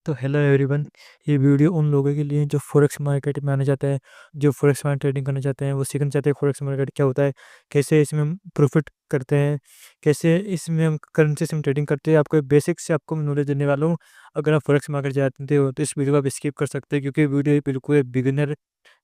तो hello everyone. ये video उन लोगों के लिए हैं जो फॉरेक्स मार्केट में आना चाहते हैं, जो फॉरेक्स मार्केट ट्रेडिंग करना चाहते हैं, वो सीखना चाहते हैं फॉरेक्स मार्केट क्या होता है, कैसे इसमें हम प्रॉफिट करते हैं, कैसे इसमें हम करेंसी से हम ट्रेडिंग करते हैं। आपको बेसिक से आपको नॉलेज देने वाला हूँ। अगर आप फॉरेक्स मार्केट जानते हो तो इस वीडियो को आप स्किप कर सकते हैं, क्योंकि वीडियो बिल्कुल बिगिनर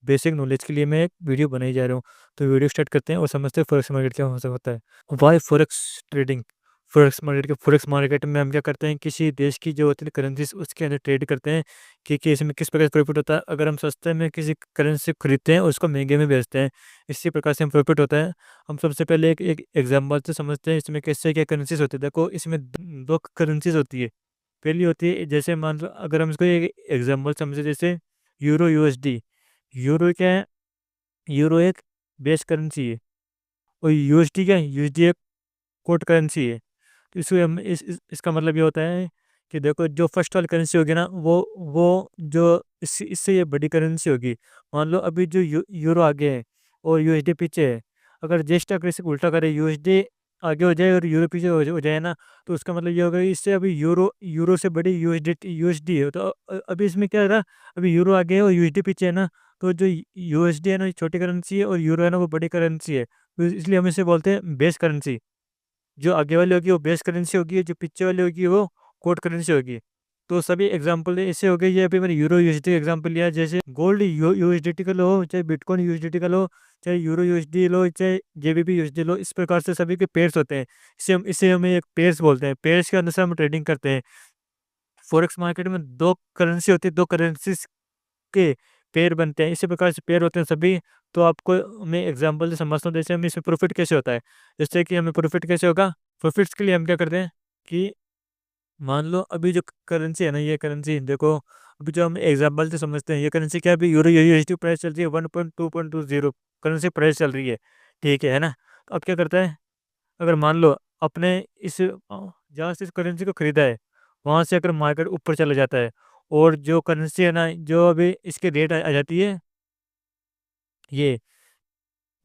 बेसिक नॉलेज के लिए मैं एक वीडियो बनाई जा रहा हूँ। तो वीडियो स्टार्ट करते हैं और समझते हैं फॉरेक्स मार्केट क्या हो सकता होता है। Why forex trading. Forex market में हम क्या करते हैं, किसी देश की जो होती है करेंसी उसके अंदर ट्रेड करते हैं कि इसमें किस प्रकार से प्रॉफिट होता है। अगर हम सस्ते में किसी करेंसी खरीदते हैं और उसको महंगे में बेचते हैं, इसी प्रकार से हम प्रॉफिट होता है। हम सबसे पहले एक एग्जाम्पल से समझते हैं इसमें कैसे क्या करेंसीज होती है। देखो, इसमें दो करेंसीज होती है। पहली होती है, जैसे मान लो अगर हम इसको एक एग्जाम्पल समझे, जैसे यूरो यूएसडी। यूरो क्या है? यूरो एक बेस करेंसी है। और यूएसडी क्या है? यूएसडी एक कोड करेंसी है। तो इसमें हम इसका मतलब ये होता है कि देखो, जो फर्स्ट वाली करेंसी होगी ना, वो जो इससे ये बड़ी करेंसी होगी। मान लो अभी जो यूरो आगे है और यूएसडी पीछे है। अगर जस्ट अगर इसे उल्टा करें, यूएसडी आगे हो जाए और यूरो पीछे हो जाए ना, तो उसका मतलब ये होगा कि इससे अभी यूरो यूरो से बड़ी यूएसडी है। तो अभी इसमें क्या है ना, अभी यूरो आगे है और यूएसडी पीछे है ना। तो जो यूएसडी है ना, ये छोटी करेंसी है, और यूरो है ना, वो बड़ी करेंसी है। तो इसलिए हम इसे बोलते हैं बेस करेंसी। जो आगे वाली होगी वो बेस करेंसी होगी, जो पीछे वाली होगी वो कोड करेंसी होगी। तो सभी एग्जांपल ऐसे हो गए। ये अभी मैंने यूरो यूएसडी का एग्जांपल लिया। जैसे गोल्ड यूएसडी का लो, चाहे बिटकॉइन यूएसडी का लो, चाहे यूरो यूएसडी लो, चाहे जेबीपी यूएसडी लो, इस प्रकार से सभी के पेयर्स होते हैं। इसे हमें एक पेयर्स बोलते हैं। पेयर्स के अंदर से हम ट्रेडिंग करते हैं। फॉरेक्स मार्केट में दो करेंसी होती है, दो करेंसी के पेयर बनते हैं। इसी प्रकार से पेयर होते हैं सभी। तो आपको मैं एग्जांपल से समझता हूँ, जैसे हमें इसमें प्रॉफिट कैसे होता है। जैसे कि हमें प्रॉफिट कैसे होगा, प्रॉफिट्स के लिए हम क्या करते हैं कि मान लो अभी जो करेंसी है ना, ये करेंसी देखो, अभी जो हम एग्जांपल से समझते हैं, ये करेंसी क्या है, अभी यूरो यूएसडी प्राइस चल रही है 1.2.20 करेंसी प्राइस चल रही है। ठीक है ना? तो अब क्या करता है, अगर मान लो अपने इस जहाँ से इस करेंसी को खरीदा है, वहाँ से अगर मार्केट ऊपर चला जाता है, और जो करेंसी है ना, जो अभी इसके रेट आ जाती है, ये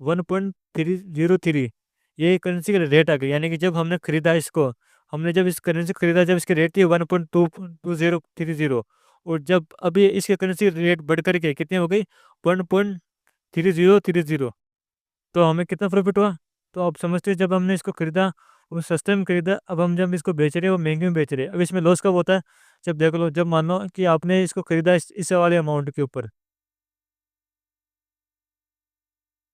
1.303, ये करेंसी का रेट आ गई। यानी कि जब हमने खरीदा इसको, हमने जब इस करेंसी को खरीदा, जब इसकी रेट थी 1.2030, और जब अभी इसके करेंसी रेट बढ़ करके कितनी हो गई, 1.3030। तो हमें कितना प्रॉफिट हुआ? तो आप समझते हैं, जब हमने इसको खरीदा वो सस्ते में खरीदा, अब हम जब इसको बेच रहे हैं वो महंगे में बेच रहे हैं। अब इसमें लॉस कब होता है? जब देख लो, जब मान लो कि आपने इसको खरीदा इस वाले अमाउंट के ऊपर,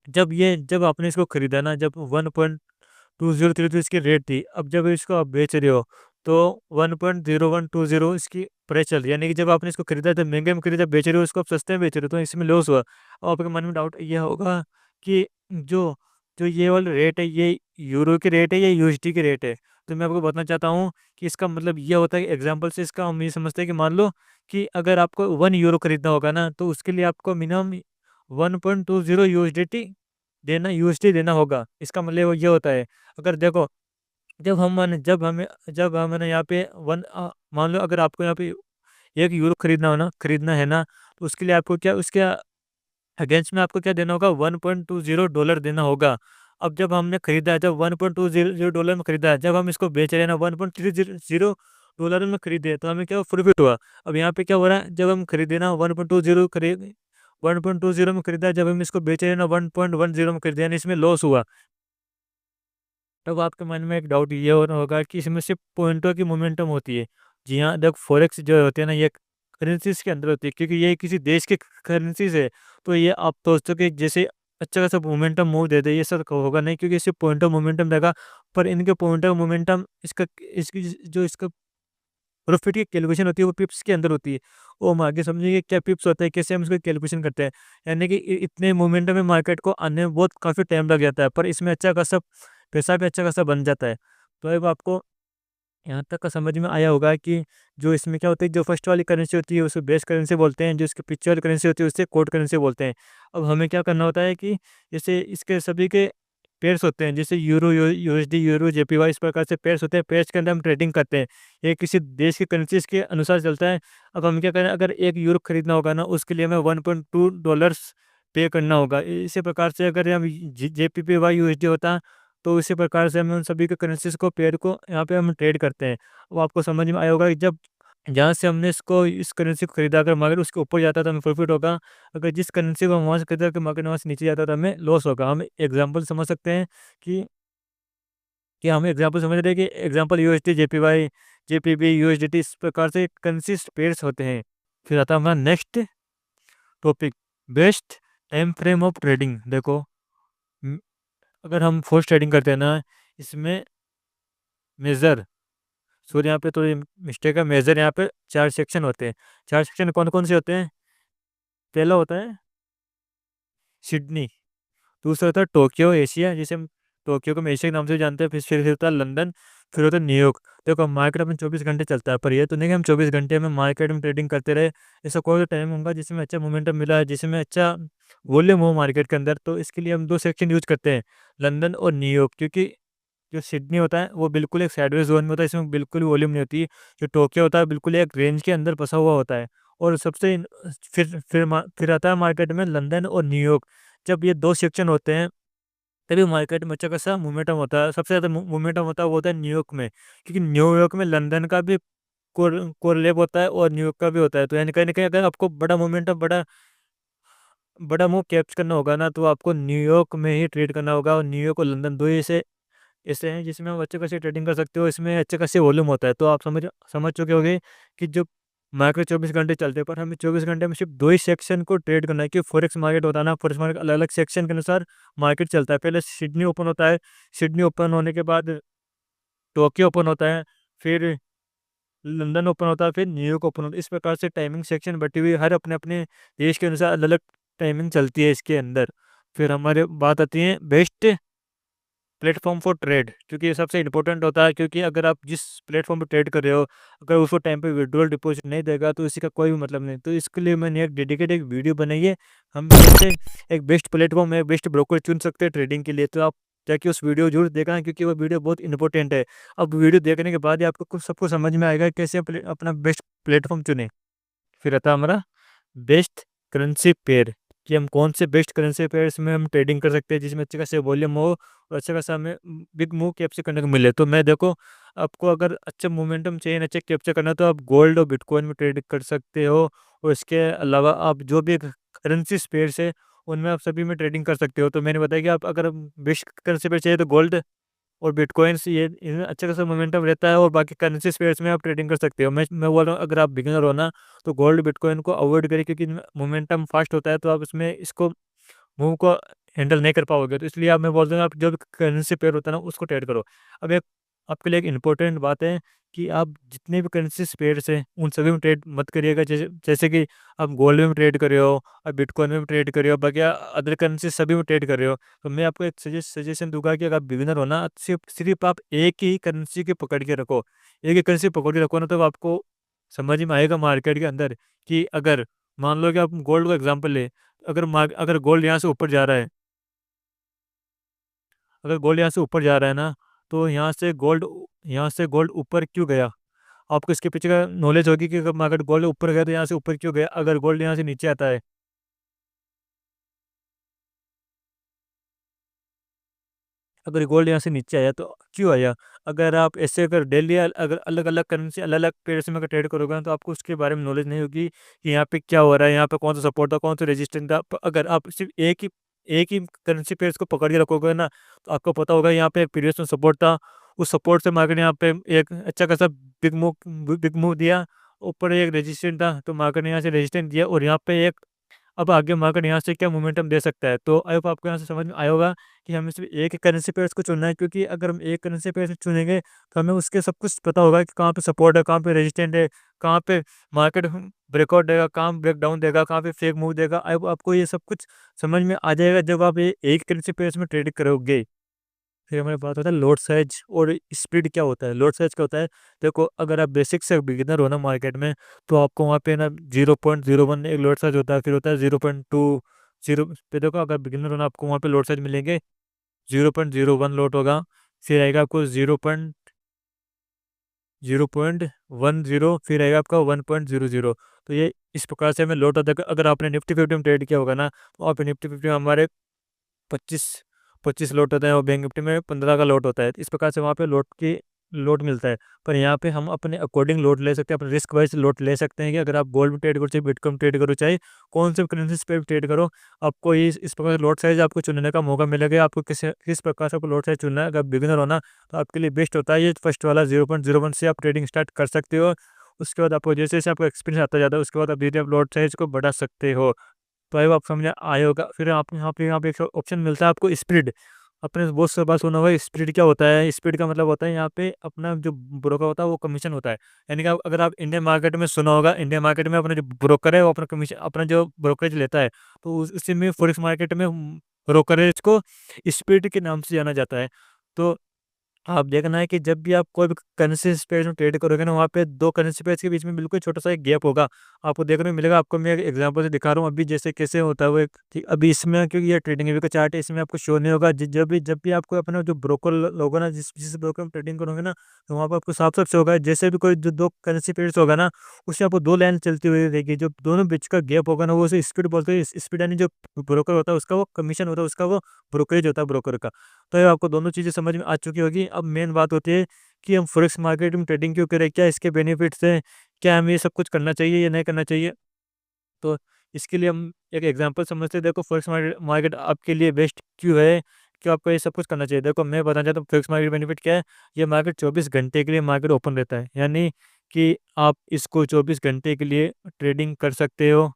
जब आपने इसको खरीदा ना, जब 1.2033 इसकी रेट थी, अब जब इसको आप बेच रहे हो तो 1.0120 इसकी प्राइस चल रही है। यानी कि जब आपने इसको खरीदा जब महंगे में खरीदा, बेच रहे हो इसको आप सस्ते में बेच रहे हो, तो इसमें लॉस हुआ। अब आपके मन में डाउट ये होगा कि जो जो ये वाला रेट है, ये यूरो की रेट है या यूएसडी की रेट है? तो मैं आपको बताना चाहता हूँ कि इसका मतलब ये होता है कि एग्जाम्पल से इसका हम ये समझते हैं कि मान लो कि अगर आपको 1 यूरो खरीदना होगा ना, तो उसके लिए आपको मिनिमम 1.20 यूएसडी देना होगा। इसका मतलब ये होता है, अगर देखो, जब हमें यहाँ पे मान लो अगर आपको यहाँ पे 1 यूरो खरीदना है ना, तो उसके लिए आपको क्या, उसके अगेंस्ट में आपको क्या देना होगा, $1.20 देना होगा। अब जब हमने खरीदा है, जब $1.20 में खरीदा है, जब हम इसको बेच रहे हैं ना, $1.30 में खरीदे, तो हमें क्या प्रॉफिट हुआ। अब यहाँ पे क्या हो रहा है, जब हम खरीदे ना 1.20 में खरीदा, जब हम इसको बेच रहे हैं ना 1.10 में खरीदे, यानी इसमें लॉस हुआ। तब आपके मन में एक डाउट ये हो रहा होगा कि इसमें सिर्फ पॉइंटों की मोमेंटम होती है। जी हाँ, देखो, फॉरेक्स जो होती है ना, ये करेंसीज के अंदर होती है, क्योंकि ये किसी देश की करेंसीज है। तो ये आप सोचते हो कि जैसे अच्छा खासा मोमेंटम मूव दे दे, ये सब होगा नहीं, क्योंकि सिर्फ पॉइंट ऑफ मोमेंटम देगा। पर इनके पॉइंट ऑफ मोमेंटम इसका इसकी जो इसका प्रॉफिट की कैलकुलेशन होती है वो पिप्स के अंदर होती है। वो हम आगे समझेंगे क्या पिप्स होता है, कैसे हम इसको कैलकुलेशन करते हैं। यानी कि इतने मोमेंटम में मार्केट को आने में बहुत काफ़ी टाइम लग जाता है, पर इसमें अच्छा खासा पैसा भी अच्छा खासा बन जाता है। तो अब आपको यहाँ तक का समझ में आया होगा कि जो इसमें क्या होता है, जो फर्स्ट वाली करेंसी होती है उसे बेस करेंसी बोलते हैं, जो इसके पीछे वाली करेंसी होती है उसे कोड करेंसी बोलते हैं। अब हमें क्या करना होता है कि जैसे इसके सभी के पेयर्स होते हैं, जैसे यूरो यूएसडी, यूरो जेपीवाई, इस प्रकार से पेयर्स होते हैं। पेयर्स के अंदर हम ट्रेडिंग करते हैं। ये किसी देश की करेंसीज के अनुसार चलता है। अब हम क्या करें, अगर 1 यूरो खरीदना होगा ना, उसके लिए हमें $1.2 पे करना होगा। इसी प्रकार से अगर हम जेपीवाई यूएसडी होता, तो इसी प्रकार से हम उन सभी के करेंसीज को पेयर को यहाँ पे हम ट्रेड करते हैं। वो आपको समझ में आया होगा कि जब जहाँ से हमने इस करेंसी को खरीदा, अगर मार्केट उसके ऊपर जाता है तो हमें प्रॉफिट होगा। अगर जिस करेंसी को हम वहाँ से खरीदा कि मार्केट वहाँ से नीचे जाता है तो हमें लॉस होगा। हम एग्जांपल समझ सकते हैं कि हम एग्जांपल समझ रहे हैं कि example USD, JPY, JPB, USDT, इस प्रकार से करेंसी पेयर्स होते हैं। फिर आता है हमारा next topic, best time frame of trading. देखो, म- अगर हम फोर्स ट्रेडिंग करते हैं ना, इसमें मेजर, सॉरी यहाँ पे तो ये मिस्टेक है, मेजर यहाँ पे 4 सेक्शन होते हैं। 4 सेक्शन कौन कौन से होते हैं? पहला होता है सिडनी, दूसरा होता है टोक्यो एशिया, जिसे हम टोक्यो को हम एशिया के नाम से जानते हैं। फिर होता है लंदन, फिर होता है न्यूयॉर्क। देखो, मार्केट अपने 24 घंटे चलता है, पर ये तो नहीं कि हम 24 घंटे में मार्केट में ट्रेडिंग करते रहे। ऐसा कोई तो टाइम होगा जिसमें अच्छा मोमेंटम मिला है, जिसमें अच्छा वॉल्यूम हो मार्केट के अंदर, तो इसके लिए हम 2 सेक्शन यूज करते हैं, लंदन और न्यूयॉर्क। क्योंकि जो सिडनी होता है वो बिल्कुल एक साइडवेज जोन में होता है, इसमें बिल्कुल वॉल्यूम नहीं होती। जो टोक्यो होता है बिल्कुल एक रेंज के अंदर फंसा हुआ होता है। और फिर आता है मार्केट में लंदन और न्यूयॉर्क। जब ये 2 सेक्शन होते हैं तभी मार्केट में अच्छा खासा मोमेंटम होता है। सबसे ज़्यादा मोमेंटम होता है वो होता है न्यूयॉर्क में, क्योंकि न्यूयॉर्क में लंदन का भी कोरलेप होता है और न्यूयॉर्क का भी होता है। तो यानी कहीं ना कहीं अगर आपको बड़ा मोमेंटम, बड़ा बड़ा मूव कैप्च करना होगा ना, तो आपको न्यूयॉर्क में ही ट्रेड करना होगा। और न्यूयॉर्क और लंदन दो ही ऐसे हैं जिसमें आप अच्छे खासी ट्रेडिंग कर सकते हो। इसमें अच्छे खासे वॉल्यूम होता है। तो आप समझ समझ चुके होंगे कि जो मार्केट 24 घंटे चलते हैं, पर हमें 24 घंटे में सिर्फ 2 ही सेक्शन को ट्रेड करना है। कि फॉरेक्स मार्केट होता है ना, फॉरेक्स मार्केट अलग अलग सेक्शन के अनुसार मार्केट चलता है। पहले सिडनी ओपन होता है, सिडनी ओपन होने के बाद टोक्यो ओपन होता है, फिर लंदन ओपन होता है, फिर न्यूयॉर्क ओपन होता है। इस प्रकार से टाइमिंग सेक्शन बटी हुई, हर अपने अपने देश के अनुसार अलग अलग टाइमिंग चलती है इसके अंदर। फिर हमारे बात आती है बेस्ट प्लेटफॉर्म फॉर ट्रेड, क्योंकि ये सबसे इंपॉर्टेंट होता है। क्योंकि अगर आप जिस प्लेटफॉर्म पे ट्रेड कर रहे हो, अगर उसको टाइम पे विड्रॉल डिपॉजिट नहीं देगा तो इसी का कोई भी मतलब नहीं। तो इसके लिए मैंने एक डेडिकेटेड एक वीडियो बनाई है, हम कैसे एक बेस्ट प्लेटफॉर्म है, बेस्ट ब्रोकर चुन सकते हैं ट्रेडिंग के लिए। तो आप जाके उस वीडियो जरूर देखना, क्योंकि वो वीडियो बहुत इंपॉर्टेंट है। अब वीडियो देखने के बाद ही आपको कुछ सबको समझ में आएगा कैसे अपना बेस्ट प्लेटफॉर्म चुने। फिर आता है हमारा बेस्ट करेंसी पेयर, कि हम कौन से बेस्ट करेंसी पेयर्स में हम ट्रेडिंग कर सकते हैं जिसमें अच्छे खासे वॉल्यूम हो और अच्छा खासा हमें बिग मूव कैप्चर करने को मिले। तो मैं देखो, आपको अगर अच्छा मोमेंटम चाहिए, अच्छा कैप्चर करना, तो आप गोल्ड और बिटकॉइन में ट्रेड कर सकते हो। और इसके अलावा आप जो भी करेंसी पेयर्स है उनमें आप सभी में ट्रेडिंग कर सकते हो। तो मैंने बताया कि आप अगर बेस्ट करेंसी पेयर चाहिए तो गोल्ड और बिटकॉइंस, ये इनमें अच्छा खासा मोमेंटम रहता है। और बाकी करेंसी पेयर्स में आप ट्रेडिंग कर सकते हो। मैं बोल रहा हूँ, अगर आप बिगिनर हो ना, तो गोल्ड बिटकॉइन को अवॉइड करें, क्योंकि इनमें मोमेंटम फास्ट होता है, तो आप इसमें इसको मूव को हैंडल नहीं कर पाओगे। तो इसलिए आप, मैं बोलता हूँ, आप जो भी करेंसी पेयर होता है ना उसको ट्रेड करो। अब एक आपके लिए एक इम्पोर्टेंट बात है कि आप जितने भी करेंसी पेयर्स हैं उन सभी में ट्रेड मत करिएगा। जैसे जैसे कि आप गोल्ड में ट्रेड कर रहे हो और बिटकॉइन में ट्रेड कर रहे हो, बाकी अदर करेंसी सभी में ट्रेड कर रहे हो, तो मैं आपको एक सजेशन दूंगा कि अगर आप बिगिनर हो ना, सिर्फ सिर्फ आप एक ही करेंसी के पकड़ के रखो। एक ही करेंसी पकड़ के रखो ना, तो आपको समझ में आएगा मार्केट के अंदर कि अगर मान लो कि आप गोल्ड का एग्जांपल ले, अगर गोल्ड यहाँ से ऊपर जा रहा है, अगर गोल्ड यहाँ से ऊपर जा रहा है ना, तो यहाँ से गोल्ड ऊपर क्यों गया? आपको इसके पीछे का नॉलेज होगी कि अगर मार्केट गोल्ड ऊपर गया तो यहाँ से ऊपर क्यों गया। अगर गोल्ड यहाँ से नीचे आता है, अगर गोल्ड यहाँ से नीचे आया तो क्यों आया? अगर आप ऐसे अगर डेली अगर अलग अलग करेंसी अलग अलग पेयर्स में अगर ट्रेड करोगे ना, तो आपको उसके बारे में नॉलेज नहीं होगी कि यहाँ पे क्या हो रहा है, यहाँ पे कौन सा सपोर्ट था, कौन सा रेजिस्टेंस था। अगर आप सिर्फ एक ही करेंसी पेयर्स को पकड़ के रखोगे ना, तो आपको पता होगा यहाँ पे एक पीरियड में सपोर्ट था, उस सपोर्ट से मार्केट यहाँ पे एक अच्छा खासा बिग मूव दिया, ऊपर एक रेजिस्टेंस था तो मार्केट ने यहाँ से रेजिस्टेंस दिया, और यहाँ पे एक, अब आगे मार्केट यहाँ से क्या मोमेंटम दे सकता है। तो आई होप आपको यहाँ से समझ में आया होगा कि हमें सिर्फ एक ही करेंसी पेयर्स को चुनना है। क्योंकि अगर हम एक करेंसी पेयर चुनेंगे तो हमें उसके सब कुछ पता होगा कि कहाँ पे सपोर्ट है, कहाँ पे रेजिस्टेंट है, कहाँ पे मार्केट ब्रेकआउट देगा, कहाँ ब्रेक डाउन देगा, कहाँ पे फेक मूव देगा। आई होप आपको ये सब कुछ समझ में आ जाएगा जब आप ये एक करेंसी पेयर्स में ट्रेड करोगे। फिर हमारे बात होता है लोड साइज और स्पीड क्या होता है। लोड साइज क्या होता है? देखो, अगर आप बेसिक से बिगिनर हो ना मार्केट में, तो आपको वहाँ पे ना 0.01 एक लोड साइज होता है, फिर होता है 0.2 जीरो पे। देखो, अगर बिगिनर हो ना, आपको वहाँ पे लोड साइज मिलेंगे 0.01 लोड होगा, फिर आएगा आपको 0.10, फिर आएगा आपका 1.00। तो ये इस प्रकार से हमें लोड होता है। अगर आपने निफ्टी 50 में ट्रेड किया होगा ना, तो आप निफ्टी 50 में हमारे 25 25 लोट होते हैं, और बैंक निफ्टी में 15 का लोट होता है। इस प्रकार से वहाँ पे लोट की लोड मिलता है। पर यहाँ पे हम अपने अकॉर्डिंग लोड ले सकते हैं, अपने रिस्क वाइज लोड ले सकते हैं कि अगर आप गोल्ड में ट्रेड करो, चाहे बिटकॉइन ट्रेड करो, चाहे कौन से करेंसीज पे ट्रेड करो, आपको इस प्रकार लोड साइज आपको चुनने का मौका मिलेगा। आपको किस प्रकार से आपको लोड साइज चुनना है। अगर बिगिनर होना तो आपके लिए बेस्ट होता है ये फर्स्ट वाला 0.01 से आप ट्रेडिंग स्टार्ट कर सकते हो। उसके बाद आपको जैसे जैसे आपको एक्सपीरियंस आता जाता है, उसके बाद आप धीरे आप लोड साइज को बढ़ा सकते हो। तो आई आप समझ आए होगा। फिर आप यहाँ पे एक ऑप्शन मिलता है आपको स्प्लिट। अपने बहुत से बात सुना होगा स्प्लिट क्या होता है। स्प्लिट का मतलब होता है यहाँ पे अपना जो ब्रोकर होता है वो कमीशन होता है। यानी कि अगर आप इंडियन मार्केट में सुना होगा, इंडियन मार्केट में अपना जो ब्रोकर है वो अपना कमीशन, अपना जो ब्रोकरेज लेता है, तो उसी में फॉरेक्स मार्केट में ब्रोकरेज को स्प्लिट के नाम से जाना जाता है। तो आप देखना है कि जब भी आप कोई भी करेंसी पेज में ट्रेड करोगे ना, वहाँ पे दो करेंसी पेज के बीच में बिल्कुल छोटा सा एक गैप होगा, आपको देखने को मिलेगा। आपको मैं एक एग्जांपल से दिखा रहा हूँ अभी जैसे कैसे होता है वो एक, ठीक अभी इसमें क्योंकि ये ट्रेडिंग व्यू का चार्ट है, इसमें आपको शो नहीं होगा। जब भी आपको अपना जो ब्रोकर लोगे ना, जिस ब्रोकर में ट्रेडिंग करोगे ना, तो वहाँ पर आपको साफ साफ शो होगा। जैसे भी कोई जो दो करेंसी पेज होगा ना, उससे आपको दो लाइन चलती हुई रहेगी। जो दोनों बीच का गैप होगा ना, वो उसे स्पीड बोलते हैं। स्पीड यानी जो ब्रोकर होता है उसका वो कमीशन होता है, उसका वो ब्रोकरेज होता है ब्रोकर का। तो ये आपको दोनों चीज़ें समझ में आ चुकी होगी। अब मेन बात होती है कि हम फॉरेक्स मार्केट में ट्रेडिंग क्यों करें, क्या इसके बेनिफिट्स हैं, क्या हमें ये सब कुछ करना चाहिए या नहीं करना चाहिए। तो इसके लिए हम एक एग्जांपल समझते हैं। देखो फॉरेक्स मार्केट मार्केट आपके लिए बेस्ट क्यों है, क्यों आपको ये सब कुछ करना चाहिए। देखो मैं बताना चाहता हूँ फॉरेक्स मार्केट बेनिफिट क्या है। ये मार्केट 24 घंटे के लिए मार्केट ओपन रहता है, यानी कि आप इसको 24 घंटे के लिए ट्रेडिंग कर सकते हो।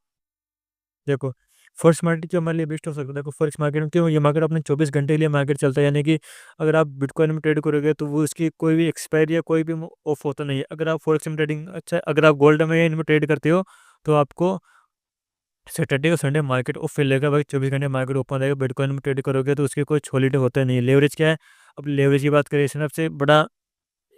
देखो फॉरेक्स मार्केट क्यों हमारे लिए बेस्ट हो सकता है। देखो फॉरेक्स मार्केट में क्यों, ये मार्केट अपने 24 घंटे के लिए मार्केट चलता है। यानी कि अगर आप बिटकॉइन में ट्रेड करोगे तो वो उसकी कोई भी एक्सपायरी या कोई भी ऑफ होता नहीं है। अगर आप फॉरेक्स में ट्रेडिंग, अच्छा अगर आप गोल्ड में या इनमें ट्रेड करते हो, तो आपको सैटरडे और संडे मार्केट ऑफ मिलेगा। भाई 24 घंटे मार्केट ओपन रहेगा। बिटकॉइन में ट्रेड करोगे तो उसके कोई हॉलीडे होता नहीं है। लेवरेज क्या है, अब लेवरेज की बात करें, इसमें सबसे बड़ा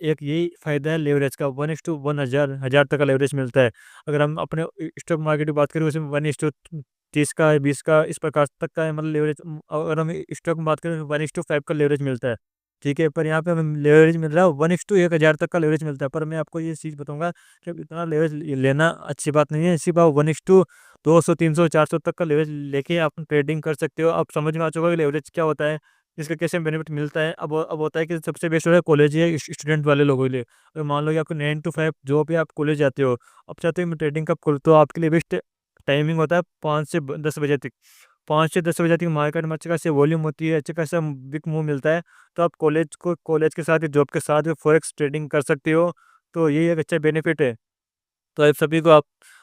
एक यही फ़ायदा है लेवरेज का। 1:1 हज़ार तक का लेवरेज मिलता है। अगर हम अपने स्टॉक मार्केट की बात करें, उसमें 1:30 का है, 20 का, इस प्रकार तक का है मतलब लेवरेज। अगर हम स्टॉक में बात करें, 1:5 का लेवरेज मिलता है। ठीक है, पर यहाँ पे हमें लेवरेज मिल रहा है 1:1000 तक का लेवरेज मिलता है। पर मैं आपको ये चीज़ बताऊंगा कि इतना लेवरेज लेना अच्छी बात नहीं है। सिर्फ आप 1:200, 300, 400 तक का लेवरेज लेके आप ट्रेडिंग कर सकते हो। आप समझ में आ चुका कि लेवरेज क्या होता है, इसका कैसे बेनिफिट मिलता है। अब होता है कि सबसे बेस्ट होता है कॉलेज या स्टूडेंट वाले लोगों के लिए। अगर मान लो कि आपको 9 to 5 जॉब पे आप कॉलेज जाते हो, अब चाहते हो मैं ट्रेडिंग कब करूँ, तो आपके लिए बेस्ट टाइमिंग होता है 5 से 10 बजे तक। 5 से 10 बजे तक मार्केट में अच्छी खासी वॉल्यूम होती है, अच्छा खासा बिग मूव मिलता है। तो आप कॉलेज के साथ या जॉब के साथ फॉरेक्स ट्रेडिंग कर सकते हो। तो यही एक अच्छा बेनिफिट है। तो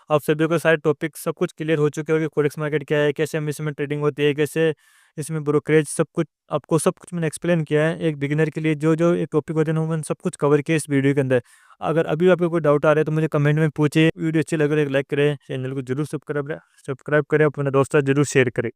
आप सभी को सारे टॉपिक सब कुछ क्लियर हो चुके हो कि फॉरेक्स मार्केट क्या है, कैसे हम इसमें ट्रेडिंग होती है, कैसे इसमें ब्रोकरेज, सब कुछ आपको सब कुछ मैंने एक्सप्लेन किया है। एक बिगिनर के लिए जो जो एक टॉपिक होते हैं वो मैंने सब कुछ कवर किया इस वीडियो के अंदर। अगर अभी आपको कोई डाउट आ रहा है तो मुझे कमेंट में पूछिए। वीडियो अच्छी लगे तो एक लाइक करें, चैनल को जरूर सब्सक्राइब करें, अपने दोस्तों जरूर शेयर करें।